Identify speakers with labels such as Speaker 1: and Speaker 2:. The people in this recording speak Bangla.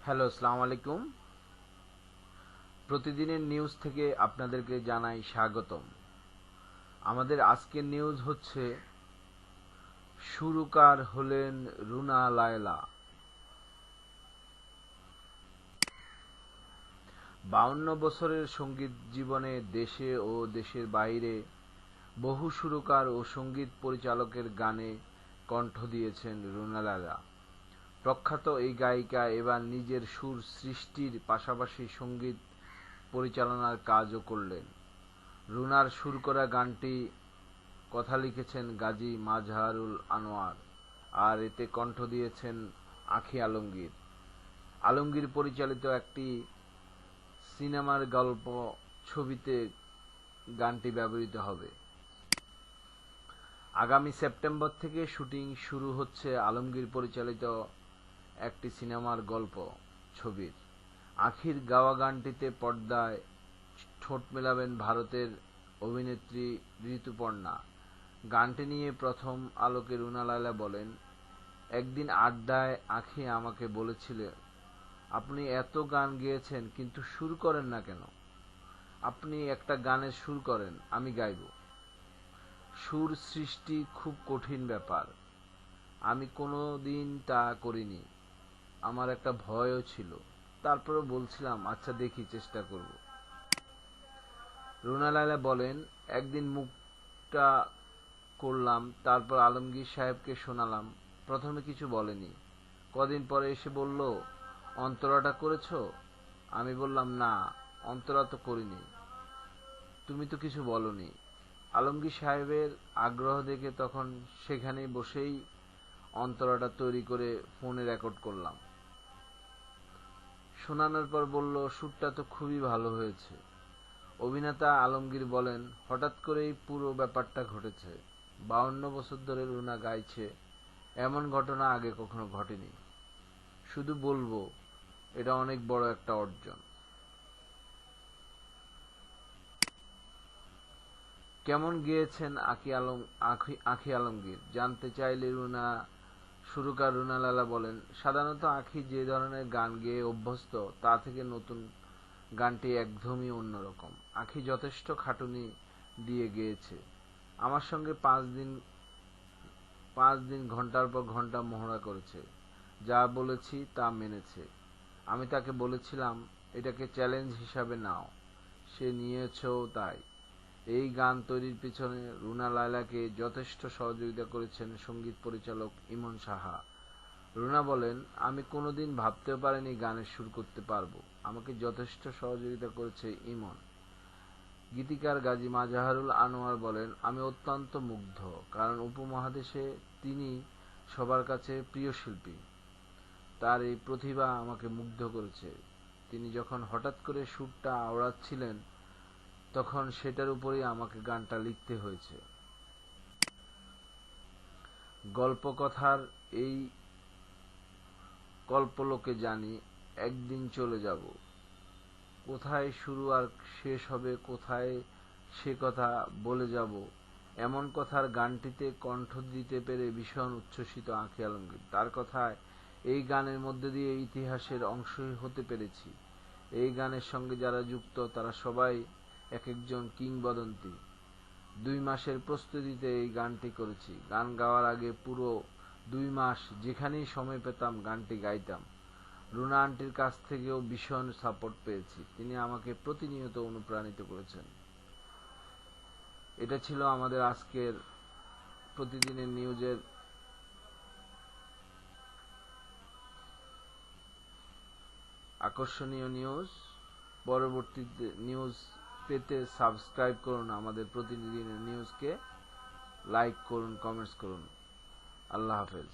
Speaker 1: হ্যালো, আসসালামু আলাইকুম। প্রতিদিনের নিউজ থেকে আপনাদেরকে জানাই স্বাগতম। আমাদের আজকের নিউজ হচ্ছে সুরকার হলেন রুনা লায়লা। 52 বছরের সঙ্গীত জীবনে দেশে ও দেশের বাইরে বহু সুরকার ও সঙ্গীত পরিচালকের গানে কণ্ঠ দিয়েছেন রুনা লায়লা। প্রখ্যাত এই গায়িকা এবার নিজের সুর সৃষ্টির পাশাপাশি সঙ্গীত পরিচালনার কাজও করলেন। রুনার সুর করা গানটি কথা লিখেছেন গাজী মাজহারুল আনোয়ার, আর এতে কণ্ঠ দিয়েছেন আঁখি আলমগীর। আলমগীর পরিচালিত একটি সিনেমার গল্প ছবিতে গানটি ব্যবহৃত হবে। আগামী সেপ্টেম্বর থেকে শুটিং শুরু হচ্ছে আলমগীর পরিচালিত একটি সিনেমার গল্প ছবির। আঁখির গাওয়া গানটিতে পর্দায় ঠোঁট মেলাবেন ভারতের অভিনেত্রী ঋতুপর্ণা। গানটি নিয়ে প্রথম আলোকে রুনা লায়লা বলেন, একদিন আড্ডায় আঁখি আমাকে বলেছিলেন, আপনি এত গান গেয়েছেন কিন্তু সুর করেন না কেন? আপনি একটা গানের সুর করেন, আমি গাইব। সুর সৃষ্টি খুব কঠিন ব্যাপার, আমি কোনো দিন তা করিনি। আমার একটা ভয়ও ছিল, তারপরও বলছিলাম আচ্ছা দেখি, চেষ্টা করব। রুনা লায়লা বলেন, একদিন মুখটা করলাম, তারপর আলমগীর সাহেবকে শোনালাম। প্রথমে কিছু বলেনি, কদিন পরে এসে বলল, অন্তরাটা করেছ? আমি বললাম না, অন্তরা তো করিনি। তুমি তো কিছু বলনি। আলমগীর সাহেবের আগ্রহ দেখে তখন সেখানেই বসেই অন্তরাটা তৈরি করে ফোনে রেকর্ড করলাম। শোনানোর পর বলল, সুরটা তো খুবই ভালো হয়েছে। অভিনেতা আলমগীর বলেন, হঠাৎ করেই পুরো ব্যাপারটা ঘটেছে। 52 বছর ধরে রুনা গাইছে, এমন ঘটনা আগে কখনো ঘটেনি। শুধু বলবো, এটা অনেক বড় একটা অর্জন। কেমন গেয়েছেন আঁখি আলমগীর জানতে চাইলে সুরকার রুনা লায়লা বলেন, সাধারণত আঁখি যে ধরনের গান গেয়ে অভ্যস্ত তা থেকে নতুন গানটি একদমই অন্যরকম। আঁখি যথেষ্ট খাটুনি দিয়ে গেয়েছে। আমার সঙ্গে 5 দিন ঘন্টার পর ঘন্টা মহড়া করেছে। যা বলেছি তা মেনেছে। আমি তাকে বলেছিলাম এটাকে চ্যালেঞ্জ হিসাবে নাও, সে নিয়েছেও তাই। এই গান তৈরির পিছনে রুনা লায়লাকে যথেষ্ট সহযোগিতা করেছেন সঙ্গীত পরিচালক ইমন সাহা। রুনা বলেন, আমি কোনোদিন ভাবতেও পারিনি গানের সুর করতে পারবো। আমাকে যথেষ্ট সহযোগিতা করেছে ইমন। গীতিকার গাজী মাজহারুল আনোয়ার বলেন, আমি অত্যন্ত মুগ্ধ, কারণ উপমহাদেশে তিনি সবার কাছে প্রিয় শিল্পী। তার এই প্রতিভা আমাকে মুগ্ধ করেছে। তিনি যখন হঠাৎ করে সুরটা আওড়াচ্ছিলেন, তখন সেটার উপরেই আমাকে গানটা লিখতে হয়েছে। গল্পকথার এই কল্পলোকে জানি একদিন চলে যাব। কোথায় শুরু আর শেষ হবে, কোথায় সে কথা বলে যাব, এমন কথার গানটিতে কণ্ঠ দিতে পেরে ভীষণ উচ্ছ্বসিত আঁখি আলমগীর। তার কথায়, এই গানের মধ্যে দিয়ে ইতিহাসের অংশই হতে পেরেছি। এই গানের সঙ্গে যারা যুক্ত তারা সবাই এক একজন কিংবদন্তি। 2 মাসের প্রস্তুতিতে এই গানটি করেছি। গান গাওয়ার আগে পুরো 2 মাস যেখানেই সময় পেতাম গানটি গাইতাম। রুনা আন্টির কাছ থেকেও ভীষণ সাপোর্ট পেয়েছি, তিনি আমাকে প্রতিনিয়ত অনুপ্রাণিত করেছেন। এটা ছিল আমাদের আজকের প্রতিদিনের নিউজের আকর্ষণীয় নিউজ। পরবর্তী নিউজ পেতে সাবস্ক্রাইব করুন আমাদের প্রতিদিনের নিউজকে, লাইক করুন, কমেন্টস করুন। আল্লাহ হাফেজ।